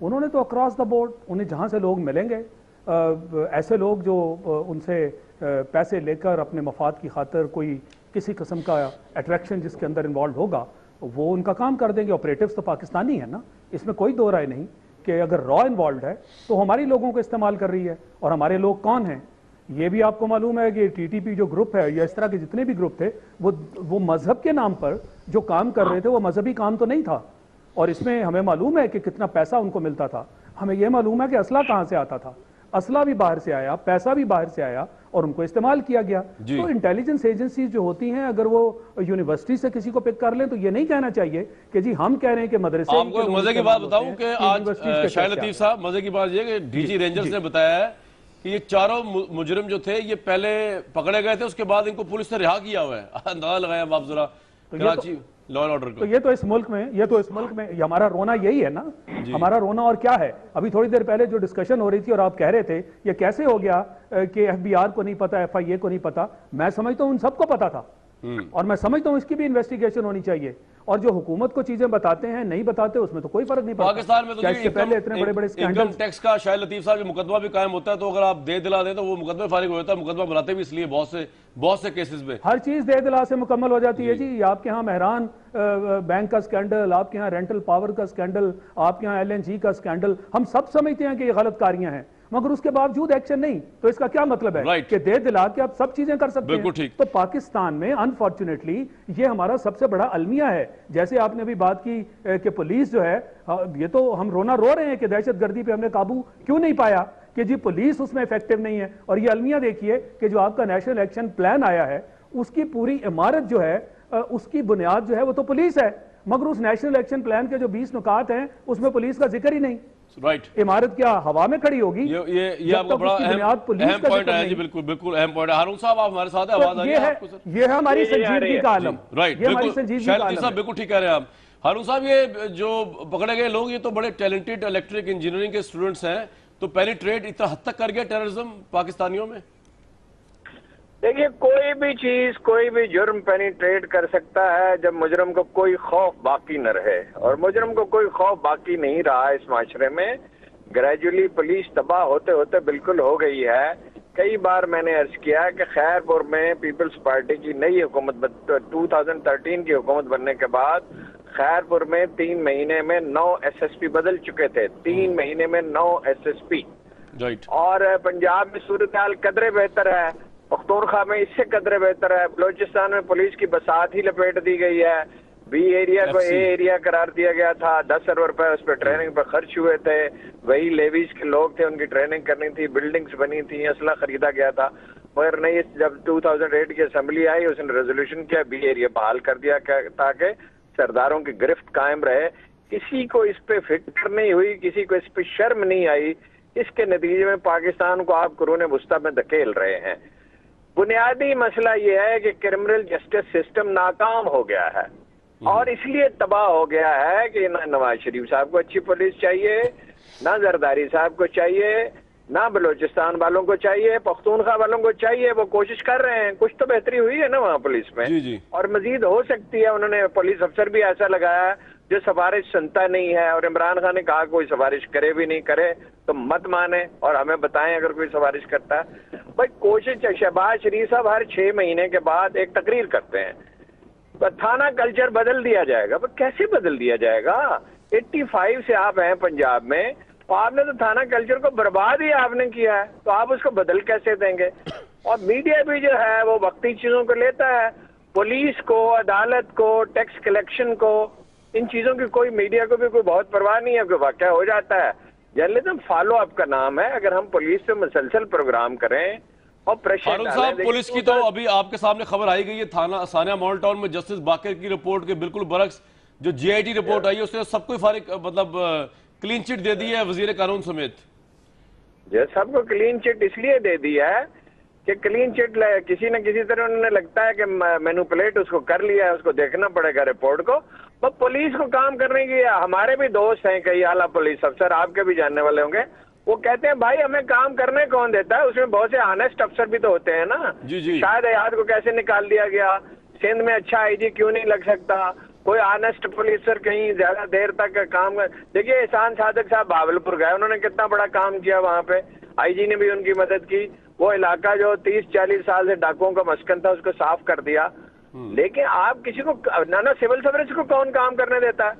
E: उन्होंने तो अक्रॉस द बोर्ड उन्हें जहाँ से लोग मिलेंगे, ऐसे लोग जो उनसे पैसे लेकर अपने मफाद की खातिर कोई किसी किस्म का अट्रैक्शन जिसके अंदर इन्वॉल्व होगा वो उनका काम कर देंगे। ऑपरेटिव्स तो पाकिस्तानी है ना, इसमें कोई दो राय नहीं कि अगर रॉ इन्वॉल्व है तो हमारे लोगों को इस्तेमाल कर रही है। और हमारे लोग कौन हैं ये भी आपको मालूम है कि TTP जो ग्रुप है या इस तरह के जितने भी ग्रुप थे वो मजहब के नाम पर जो काम कर रहे थे वो मजहबी काम तो नहीं था, और इसमें हमें मालूम है कि कितना पैसा उनको मिलता था। हमें यह मालूम है कि असला कहाँ से आता था, असला भी बाहर से आया, पैसा भी बाहर से आया और उनको इस्तेमाल किया गया। तो इंटेलिजेंस एजेंसीज जो होती हैं अगर वो यूनिवर्सिटी से किसी को पिक कर लें तो ये नहीं कहना चाहिए कि जी हम कह रहे हैं कि मदरसे।
A: आपको एक मजे की बात बताऊं कि आज शाहिद लतीफ साहब, मजे की बात ये कि DG रेंजर्स ने बताया है कि ये चारों मुजरिम जो थे ये पहले पकड़े गए थे, उसके बाद इनको पुलिस ने रिहा किया हुआ है। अंदाजा लगाया आप जरा कराची लॉ एंड ऑर्डर को।
E: तो ये तो इस मुल्क में हमारा रोना यही है ना, हमारा रोना और क्या है। अभी थोड़ी देर पहले जो डिस्कशन हो रही थी और आप कह रहे थे ये कैसे हो गया कि FBR को नहीं पता, FIA को नहीं पता, मैं समझता हूं उन सबको पता था और मैं समझता हूं इसकी भी इन्वेस्टिगेशन होनी चाहिए। और जो हुकूमत को चीजें बताते हैं नहीं बताते उसमें तो कोई फर्क नहीं पड़ता।
A: पाकिस्तान में तो
E: क्या इससे पहले इतने बड़े बड़े
A: इनकम
E: स्कैंडल
A: टैक्स का शाहिद लतीफ साहब का मुकदमा भी कायम होता है, तो अगर आप दे दिला दें तो वो मुकदमा फारिग हो जाता है। मुकदमा बनाते भी इसलिए बहुत से केसेस में
E: हर चीज दे दिला से मुकम्मल हो जाती है जी। आपके यहाँ मेहरान बैंक का स्कैंडल, आपके यहाँ रेंटल पावर का स्कैंडल, आपके यहाँ LNG का स्कैंडल, हम सब समझते हैं कि ये गलत कारियां हैं, मगर उसके बावजूद एक्शन नहीं, तो इसका क्या मतलब है?
A: Right.
E: कि दे दिला के आप सब चीजें कर सकते
A: बिल्कुल
E: हैं।
A: ठीक।
E: तो पाकिस्तान में अनफॉर्चुनेटली ये हमारा सबसे बड़ा अलमिया है। जैसे आपने अभी बात की कि पुलिस जो है, ये तो हम रोना रो रहे हैं कि दहशतगर्दी पे हमने काबू क्यों नहीं पाया, कि जी पुलिस उसमें इफेक्टिव नहीं है। और ये अलमिया देखिए कि जो आपका नेशनल एक्शन प्लान आया है उसकी पूरी इमारत जो है, उसकी बुनियाद जो है वो तो पुलिस है, मगर उस नेशनल एक्शन प्लान के जो 20 नुकात हैं उसमें पुलिस का जिक्र ही नहीं।
A: राइट।
E: इमारत क्या हवा में खड़ी होगी?
A: ये आपका बड़ा अहम पॉइंट है जी। बिल्कुल बिल्कुल अहम पॉइंट है। हारून साहब आप हमारे साथ हैं, आवाज आ रही है आपको? सर
E: ये है हमारी संजीदगी का आलम।
A: राइट,
E: ये हमारी संजीदगी का आलम है।
A: बिल्कुल ठीक कह रहे हैं आप। हारून साहब, ये जो पकड़े गए लोग ये तो बड़े टैलेंटेड इलेक्ट्रिक इंजीनियरिंग के स्टूडेंट्स हैं, तो पेनिट्रेट इतना हद तक कर गया टेररिज्म पाकिस्तानियों में?
C: देखिए, कोई भी चीज, कोई भी जुर्म पेनिट्रेट कर सकता है जब मुजरम को कोई खौफ बाकी न रहे, और मुजरम को कोई खौफ बाकी नहीं रहा इस माशरे में। ग्रेजुअली पुलिस तबाह होते होते बिल्कुल हो गई है। कई बार मैंने अर्ज किया कि खैरपुर में पीपल्स पार्टी की नई हुकूमत 2013 की हुकूमत बनने के बाद खैरपुर में 3 महीने में 9 SSP बदल चुके थे। 3 महीने में 9 SSP।
A: राइट।
C: और पंजाब में सूरत हाल कदरे बेहतर है, पख्तूनख्वा में इससे कदरे बेहतर है। बलोचिस्तान में पुलिस की बसात ही लपेट दी गई है। B एरिया को A एरिया करार दिया गया था। 10 अरब रुपए उस पर ट्रेनिंग पर खर्च हुए थे। वही लेवीज के लोग थे, उनकी ट्रेनिंग करनी थी, बिल्डिंग्स बनी थी, असला खरीदा गया था। मगर नहीं, जब 2008 की असेंबली आई उसने रेजोल्यूशन किया, B एरिया बहाल कर दिया ताकि सरदारों की गिरफ्त कायम रहे। किसी को इस पे फिक्र नहीं हुई, किसी को इस पे शर्म नहीं आई। इसके नतीजे में पाकिस्तान को आप कुरून वुस्ता में धकेल रहे हैं। बुनियादी मसला यह है कि क्रिमिनल जस्टिस सिस्टम नाकाम हो गया है और इसलिए तबाह हो गया है कि ना नवाज शरीफ साहब को अच्छी पुलिस चाहिए, ना जरदारी साहब को चाहिए, ना बलोचिस्तान वालों को चाहिए, पख्तूनख्वा वालों को चाहिए। वो कोशिश कर रहे हैं, कुछ तो बेहतरी हुई है ना वहाँ पुलिस में।
A: जी।
C: और मजीद हो सकती है। उन्होंने पुलिस अफसर भी ऐसा लगाया जो सिफारिश सुनता नहीं है, और इमरान खान ने कहा कोई सिफारिश करे भी नहीं, करे तो मत माने और हमें बताएं अगर कोई सिफारिश करता है। भाई कोशिश, शहबाज शरीफ साहब हर 6 महीने के बाद एक तकरीर करते हैं, थाना कल्चर बदल दिया जाएगा। पर कैसे बदल दिया जाएगा? 85 से आप हैं पंजाब में, तो आपने तो थाना कल्चर को बर्बाद ही आपने किया है, तो आप उसको बदल कैसे देंगे? और मीडिया भी जो है वो वक्ती चीजों को लेता है। पुलिस को, अदालत को, टैक्स कलेक्शन को, इन चीजों की कोई, मीडिया को भी कोई बहुत परवाह नहीं है। कोई वाकया हो जाता है, जर्नलिज्म फॉलो अप का नाम है। अगर हम पुलिस पे मुसलसल प्रोग्राम करें और प्रेशर
A: फारूक साहब, पुलिस की तो अभी आपके सामने खबर आई गई है, थाना सानिया मॉल टाउन में जस्टिस बाकर की रिपोर्ट के बिल्कुल बरक्स जो GIT रिपोर्ट आई है उसने सबको फारिग, मतलब क्लीन चिट दे दी है वजीर कानून समेत।
C: जो सबको क्लीन चिट इसलिए दे दी है कि क्लीन चिट किसी न किसी तरह उन्होंने लगता है कि मैनिपुलेट उसको कर लिया है, उसको देखना पड़ेगा रिपोर्ट को। पर पुलिस को काम करने की, हमारे भी दोस्त हैं कई आला पुलिस अफसर, आपके भी जानने वाले होंगे, वो कहते हैं भाई हमें काम करने कौन देता है? उसमें बहुत से ऑनेस्ट अफसर भी तो होते हैं ना।
A: जी।
C: शायद अयाद को कैसे निकाल दिया गया, सिंध में अच्छा IG क्यों नहीं लग सकता? कोई ऑनेस्ट पुलिस सर कहीं ज्यादा देर तक काम कर, देखिए एहसान सादक साहब भावलपुर गए, उन्होंने कितना बड़ा काम किया वहां पे, IG ने भी उनकी मदद की। वो इलाका जो 30-40 साल से डाकुओं का मस्कन था उसको साफ कर दिया। लेकिन आप किसी को ना सिविल सर्विस को कौन काम करने देता है?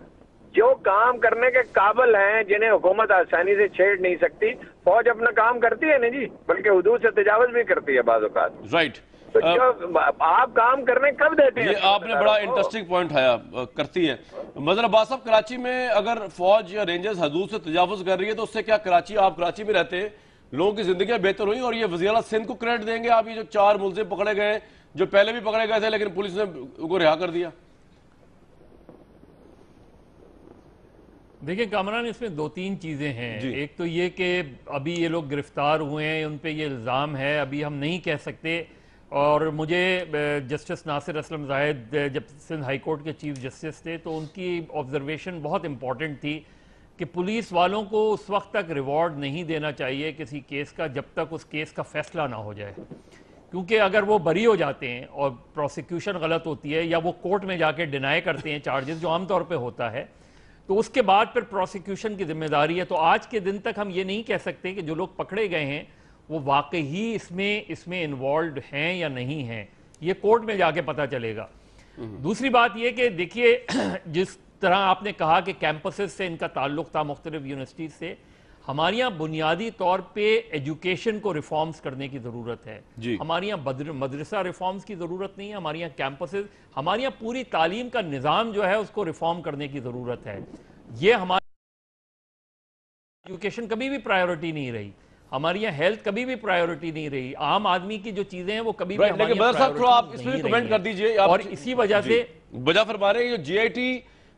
C: जो काम करने के काबिल हैं, जिन्हें हुकूमत आसानी से छेड़ नहीं सकती, फौज अपना काम करती है ना जी, बल्कि हुदूद से तजावुज भी करती है बाज़ औक़ात।
A: राइट।
C: तो जो आप काम करने कब देते हैं?
A: ये आपने बड़ा इंटरेस्टिंग पॉइंट आया करती है। मजर अब्बास साहब, कराची में अगर फौज या रेंजर्स हदूद से तजावुज कर रही है तो उससे क्या आप कराची में रहते हैं, लोगों की जिंदगी बेहतर हुई? और ये वज़ीर आला सिंध को क्रेडिट देंगे आप, ये जो 4 मुलजिम पकड़े गए जो पहले भी पकड़े गए थे लेकिन पुलिस ने उनको रिहा कर दिया?
D: देखिए कामरान, इसमें 2-3 चीज़ें हैं। एक तो ये कि अभी ये लोग गिरफ्तार हुए हैं, उन पे ये इल्ज़ाम है, अभी हम नहीं कह सकते। और मुझे जस्टिस नासिर असलम ज़ाहिद जब सिंध हाई कोर्ट के चीफ जस्टिस थे तो उनकी ऑब्जर्वेशन बहुत इंपॉर्टेंट थी कि पुलिस वालों को उस वक्त तक रिवॉर्ड नहीं देना चाहिए किसी केस का जब तक उस केस का फैसला ना हो जाए। क्योंकि अगर वो बरी हो जाते हैं और प्रोसिक्यूशन गलत होती है या वो कोर्ट में जाके डिनाई करते हैं चार्जेस, जो आमतौर पे होता है, तो उसके बाद फिर प्रोसिक्यूशन की जिम्मेदारी है। तो आज के दिन तक हम ये नहीं कह सकते कि जो लोग पकड़े गए हैं वो वाकई ही इसमें इन्वॉल्व हैं या नहीं हैं, ये कोर्ट में जाके पता चलेगा। दूसरी बात ये कि देखिए, जिस तरह आपने कहा कि कैंपसेस से इनका ताल्लुक था, मुख्तलिफ यूनिवर्सिटीज से, हमारे यहाँ बुनियादी तौर पे एजुकेशन को रिफॉर्म्स करने की ज़रूरत है। हमारे यहाँ मदरसा रिफॉर्म्स की ज़रूरत नहीं है, हमारे यहाँ कैंपसेस, हमारे यहाँ पूरी तालीम का निज़ाम जो है उसको रिफॉर्म करने की ज़रूरत है। ये हमारी एजुकेशन कभी भी प्रायोरिटी नहीं रही, हमारी यहाँ हेल्थ कभी भी प्रायोरिटी नहीं रही, आम आदमी की जो चीज़ें हैं वो कभी भी हमारी यहाँ
A: आप इसमें कमेंट कर दीजिए।
D: और इसी वजह से
A: वजह फरमा रहे हैं, GIT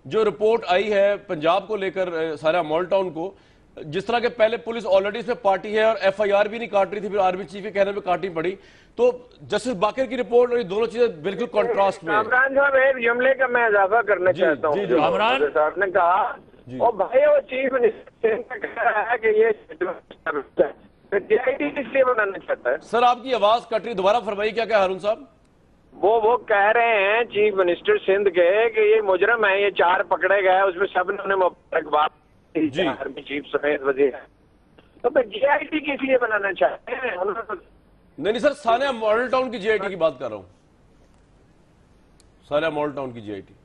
A: जो रिपोर्ट आई है पंजाब को लेकर, सारा मॉल टाउन को, जिस तरह के पहले पुलिस ऑलरेडी इसमें पार्टी है और FIR भी नहीं काट रही थी, फिर आर्मी चीफ के कहने पे काटनी पड़ी, तो जस्टिस बाकर की रिपोर्ट और ये दोनों चीजें बिल्कुल कॉन्ट्रास्ट में है।
C: कामरान साहब, एक जुमले का मैं इजाफा करना चाहता हूँ।
D: कामरान
C: साहब ने कहा, और भाई वो चीफ मिनिस्टर कह रहा है कि ये GIT किस लिए बनाना चाहता है?
A: सर आपकी आवाज कट रही, दोबारा फरमाइए क्या कहा हारून साहब?
C: वो कह रहे हैं चीफ मिनिस्टर सिंध के कि ये मुजरम है, ये 4 पकड़े गए, उसमें सब ने मुबारकबाद, आर्मी चीफ समेत वजीर, तो फिर GIT किस लिए बनाना चाहते हैं?
A: नहीं सर, सानिया मॉडल टाउन की GIT की बात कर रहा हूँ, सानिया मॉडल टाउन की GIT।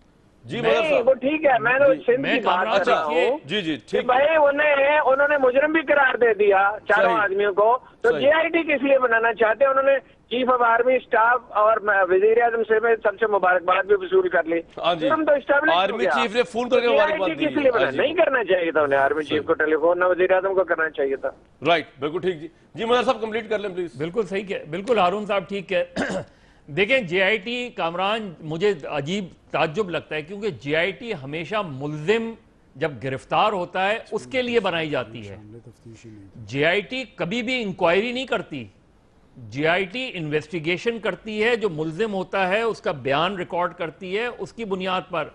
A: जी
C: नहीं, वो ठीक है, मैं तो सिंध की बात कर रहा हूँ।
A: जी ठीक
C: भाई उन्होंने मुजरम भी करार दे दिया 4 आदमियों को, तो GIT किस लिए बनाना चाहते हैं? उन्होंने चीफ ऑफ आर्मी स्टाफ और वजीर आजम से में सबसे मुबारकबाद भी वसूल कर ली। तो
A: आर्मी चीफ ने फोन करके मुबारकबाद दी।
C: किस लिए नहीं करना चाहिए था उन्हें? आर्मी चीफ को टेलीफोन ना वजीर आजम को करना चाहिए था।
A: राइट, बिल्कुल ठीक। जी मदर साहब कंप्लीट कर लें प्लीज।
D: बिल्कुल सही है, बिल्कुल हारून साहब ठीक है। देखें GIT कामरान, मुझे अजीब ताज्जुब लगता है क्योंकि GIT हमेशा मुल्जिम जब गिरफ्तार होता है उसके लिए बनाई जाती है। GIT कभी भी इंक्वायरी नहीं करती, GIT इन्वेस्टिगेशन करती है, जो मुल्जिम होता है उसका बयान रिकॉर्ड करती है, उसकी बुनियाद पर।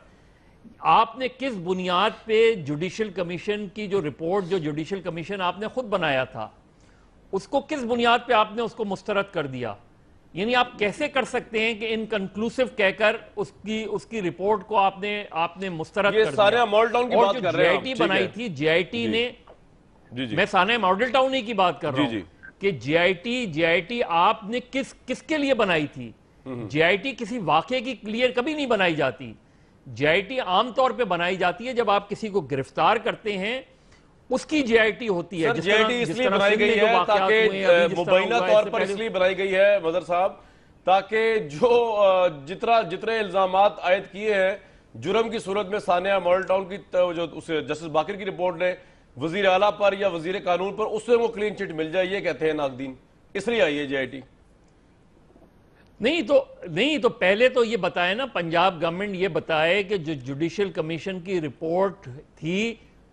D: आपने किस बुनियाद पे जुडिशल कमीशन की जो रिपोर्ट, जो जुडिशल कमीशन आपने खुद बनाया था, उसको किस बुनियाद पे आपने उसको मुस्तरद कर दिया? यानी आप कैसे कर सकते हैं कि इनकंक्लूसिव कहकर उसकी रिपोर्ट को आपने मुस्तरद कर दिया?
A: मॉडल टाउन की बात कर रहे हैं,
D: GIT बनाई थी, GIT ने, मैं सानिया मॉडल टाउन ही की बात कर रहा हूं कि GIT आपने किसके लिए बनाई थी? GIT किसी वाकये की लिए कभी नहीं बनाई जाती। GIT आमतौर पे बनाई जाती है जब आप किसी को गिरफ्तार करते हैं, उसकी GIT होती है।
A: GIT इसलिए बनाई गई है ताकि मुबैना तौर पर इसलिए बनाई गई है मदर साहब, ताकि जो जितने इल्जामात आयद किए हैं जुर्म की सूरत में सानिया मॉडल टाउन की, जो उसे जस्टिस बाकर की रिपोर्ट ने वजीर आला पर या वजीर कानून पर, उससे वो क्लीन चिट मिल जाए, ये कहते हैं नाकदीन, इसलिए आई है GIT।
D: नहीं तो पहले तो ये बताए ना, पंजाब गवर्नमेंट ये बताए कि जो जुडिशल कमीशन की रिपोर्ट थी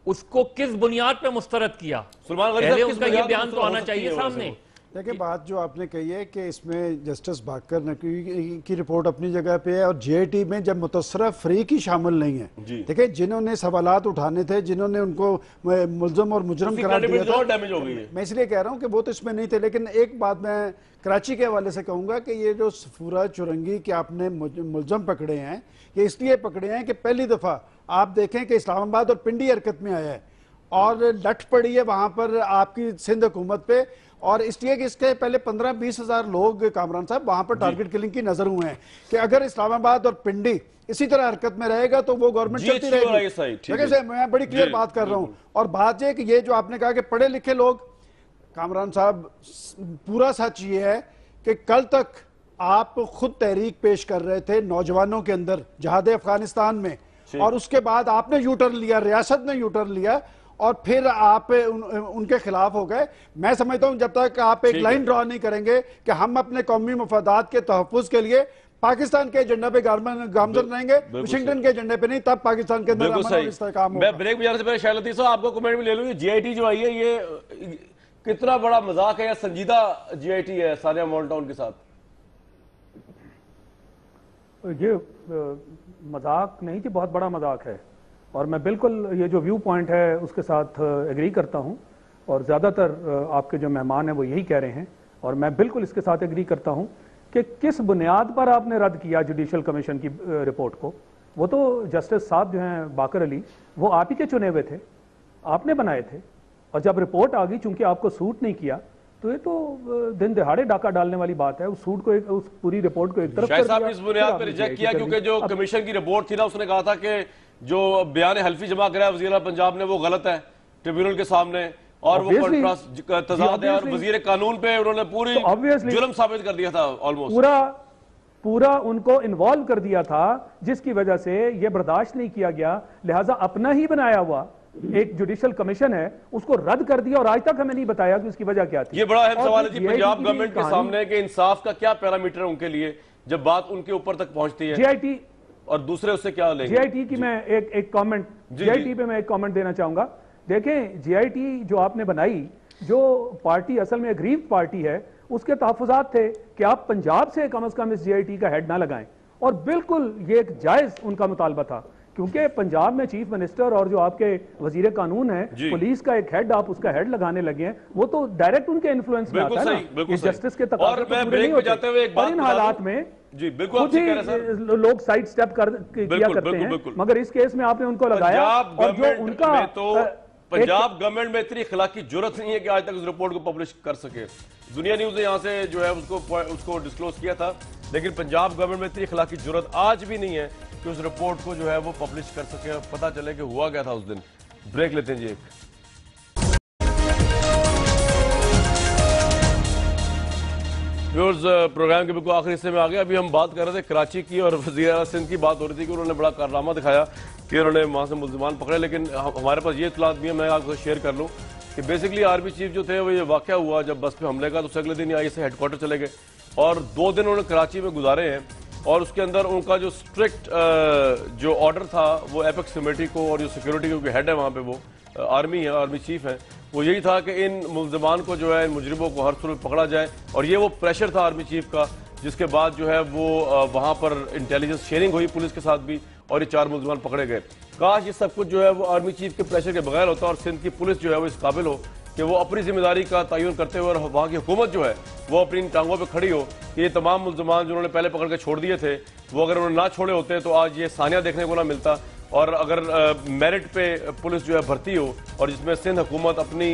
D: उसको किस बुनियाद पे मुस्तरद किया, पहले उसका ये बयान तो आना चाहिए सामने।
F: देखिए, बात जो आपने कही है कि इसमें जस्टिस बाकर की रिपोर्ट अपनी जगह पे है और GIT में जब मुतस्सरा फरीक ही शामिल नहीं है। देखिए, जिन्होंने सवालात उठाने थे, जिन्होंने उनको मुल्ज़िम और मुजरम करार दिया था,
A: डैमेज हो गई है।
F: मैं इसलिए कह रहा हूँ कि वो तो इसमें नहीं थे। लेकिन एक बात मैं कराची के हवाले से कहूँगा कि ये जो सफूरा चुरंगी के आपने मुल्ज़म पकड़े हैं, ये इसलिए पकड़े हैं कि पहली दफ़ा आप देखें कि इस्लामाबाद और पिंडी हरकत में आया है और लठ पड़ी है वहाँ पर आपकी सिंध हुकूमत पे, और इसलिए कि इसके पहले 15-20 हज़ार लोग कामरान साहब वहां पर टारगेट किलिंग की नजर हुए हैं कि अगर इस्लामाबाद और पिंडी इसी तरह हरकत में रहेगा तो वो गवर्नमेंट चलती रहेगी। मैं बड़ी क्लियर बात कर रहा हूं। और बात यह कि ये जो आपने कहा कि पढ़े लिखे लोग, कामरान साहब पूरा सच ये है कि कल तक आप खुद तहरीक पेश कर रहे थे नौजवानों के अंदर जिहाद अफगानिस्तान में, और उसके बाद आपने यू टर्न लिया, रियासत ने यू टर्न लिया और फिर आप उनके खिलाफ हो गए। मैं समझता हूं जब तक आप एक लाइन ड्रॉ नहीं करेंगे कि हम अपने कौमी मफादात के तहफ़्फ़ुज़ के लिए पाकिस्तान के एजेंडा पे गामजन रहेंगे, वाशिंगटन के एजेंडे पे नहीं, तब पाकिस्तान के अंदर काम होगा।
A: मैं ब्रेक बजाने से पहले शायद लतीफ़ साहब आपको कमेंट भी ले लूं, GIT जो आई है ये कितना बड़ा मजाक है या संजीदा GIT है सानिया मॉडल टाउन के साथ?
E: ये मजाक नहीं थी, बहुत बड़ा मजाक है, और मैं बिल्कुल ये जो व्यू पॉइंट है उसके साथ एग्री करता हूं, और ज़्यादातर आपके जो मेहमान हैं वो यही कह रहे हैं। और मैं बिल्कुल इसके साथ एग्री करता हूं कि किस बुनियाद पर आपने रद्द किया जुडिशल कमीशन की रिपोर्ट को। वो तो जस्टिस साहब जो हैं बाकर अली, वो आप ही के चुने हुए थे, आपने बनाए थे, और जब रिपोर्ट आ गई चूंकि आपको सूट नहीं किया तो ये तो दिन दिहाड़े डाका डालने वाली बात है। उस सूट को उस पूरी रिपोर्ट को एक तरफ
A: शायद साहब इस बुनियाद पर रिजेक्ट किया क्योंकि जो कमीशन की रिपोर्ट थी ना, उसने कहा था कि जो बयान हल्फी जमा कराया वजीर पंजाब ने वो गलत है ट्रिब्यूनल के सामने, और वो कॉन्ट्रास्ट तजाद है, और वजीर कानून पे उन्होंने पूरी जुल्म साबित कर दिया था, ऑलमोस्ट
E: पूरा उनको इन्वॉल्व कर दिया था, जिसकी वजह से ये बर्दाश्त नहीं किया गया। लिहाजा अपना ही बनाया हुआ एक जुडिशल कमीशन है उसको रद्द कर दिया, और आज तक हमें नहीं बताया कि उसकी वजह क्या थी।
A: ये बड़ा अहम सवाल है जी पंजाब गवर्नमेंट के सामने कि इंसाफ का क्या पैरामीटर है उनके लिए जब बात उनके ऊपर तक पहुंचती है,
E: जीआईटी
A: और दूसरे उससे क्या लेंगे।
E: जीआईटी की मैं एक कमेंट जीआईटी पे मैं एक कमेंट देना चाहूंगा। देखें, जीआईटी जो आपने बनाई, जो पार्टी असल में अग्रीव पार्टी है, उसके तहफ़्फ़ुज़ात थे कि आप पंजाब से कम से कम इस जीआईटी का हेड ना लगाएं, और बिल्कुल ये एक जायज उनका मुतालबा था, क्योंकि पंजाब में चीफ मिनिस्टर और जो आपके वजीर कानून है, पुलिस का एक हेड, आप उसका हेड लगाने लगे हैं, वो तो डायरेक्ट उनके इन्फ्लुएंस में आता है ना, जस्टिस के तकाज़े पूरे नहीं होते। और इन हालात में
A: जी बिल्कुल खुद ही
E: लोग साइड स्टेप किया करते हैं, मगर इस केस में आपने उनको लगाया, और जो उनका
A: पंजाब गवर्नमेंट में इतनी इखलाकी जुर्रत नहीं है कि आज तक उस रिपोर्ट को पब्लिश कर सके। दुनिया न्यूज ने यहाँ से जो है उसको डिस्क्लोज किया था, लेकिन पंजाब गवर्नमेंट में इतनी इखलाकी जुर्रत आज भी नहीं है कि उस रिपोर्ट को जो है वो पब्लिश कर सके, पता चले कि हुआ क्या था उस दिन। ब्रेक लेते हैं जी एक। व्यूअर्स, प्रोग्राम के बिल्कुल आखिरी हिस्से में आ गए। अभी हम बात कर रहे थे कराची की, और वज़ीर आला सिंध की बात हो रही थी कि उन्होंने बड़ा कारनामा दिखाया कि उन्होंने वहाँ से मुल्ज़िमान पकड़े, लेकिन हमारे पास ये इत्तलात भी है, मैं आपको शेयर कर लूँ कि बेसिकली आर्मी चीफ जो थे वो ये वाक़या हुआ जब बस पे हमले का, तो उससे अगले दिन आई से हेडक्वार्टर चले गए, और 2 दिन उन्होंने कराची में गुजारे हैं, और उसके अंदर उनका जो स्ट्रिक्ट जो ऑर्डर था वो एपेक्स कमेटी को, और जो सिक्योरिटी के हेड है वहाँ पे वो आर्मी है, आर्मी चीफ है, वो यही था कि इन मुल्ज़िमान को जो है, इन मुजरिमों को हर सूरत पकड़ा जाए, और ये वो प्रेशर था आर्मी चीफ का, जिसके बाद जो है वो वहाँ पर इंटेलिजेंस शेयरिंग हुई पुलिस के साथ भी, और ये 4 मुल्ज़िमान पकड़े गए। काश ये सब कुछ जो है वो आर्मी चीफ के प्रेशर के बगैर होता, और सिंध की पुलिस जो है वो इस काबिल हो कि वो अपनी जिम्मेदारी का तयन करते हुए, और वहाँ की हुकूमत जो है वो अपनी टांगों पर खड़ी हो कि ये तमाम मुल्ज़िमान जो उन्होंने पहले पकड़ के छोड़ दिए थे, वो अगर उन्होंने ना छोड़े होते तो आज ये सानिया देखने को ना मिलता, और अगर मेरिट पे पुलिस जो है भर्ती हो, और जिसमें सिंध हुकूमत अपनी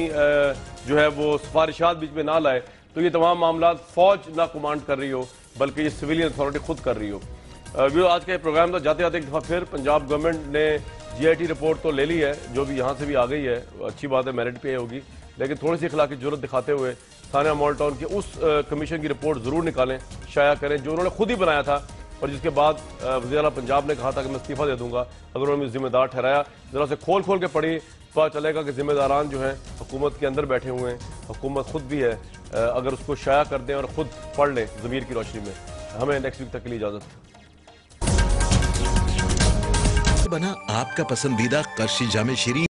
A: जो है वो सिफारिशात बीच में ना लाए, तो ये तमाम मामला फौज ना कमांड कर रही हो, बल्कि ये सिविलियन अथॉरिटी खुद कर रही हो। आज का प्रोग्राम था, जाते जाते एक दफ़ा फिर पंजाब गवर्नमेंट ने जीआईटी रिपोर्ट तो ले ली है, जो भी यहाँ से भी आ गई है, अच्छी बात है, मेरिट पे होगी, लेकिन थोड़ी सी इखलाकी जुर्रत दिखाते हुए सानिया मॉल टाउन की उस कमीशन की रिपोर्ट ज़रूर निकालें, शाया करें, जो उन्होंने खुद ही बनाया था, और जिसके बाद वज़ीर आला पंजाब ने कहा था कि मैं इस्तीफ़ा दे दूंगा अगर उन्होंने मुझे जिम्मेदार ठहराया। ज़रा से खोल के पढ़ी, पता चलेगा कि जिम्मेदारान जो हैं हुकूमत के अंदर बैठे हुए हैं, हुकूमत खुद भी है, अगर उसको शाया कर दें और ख़ुद पढ़ लें ज़मीर की रोशनी में। हमें नेक्स्ट वीक तक के लिए इजाज़त।
G: बना आपका पसंदीदा कर्शी जामे शीरी।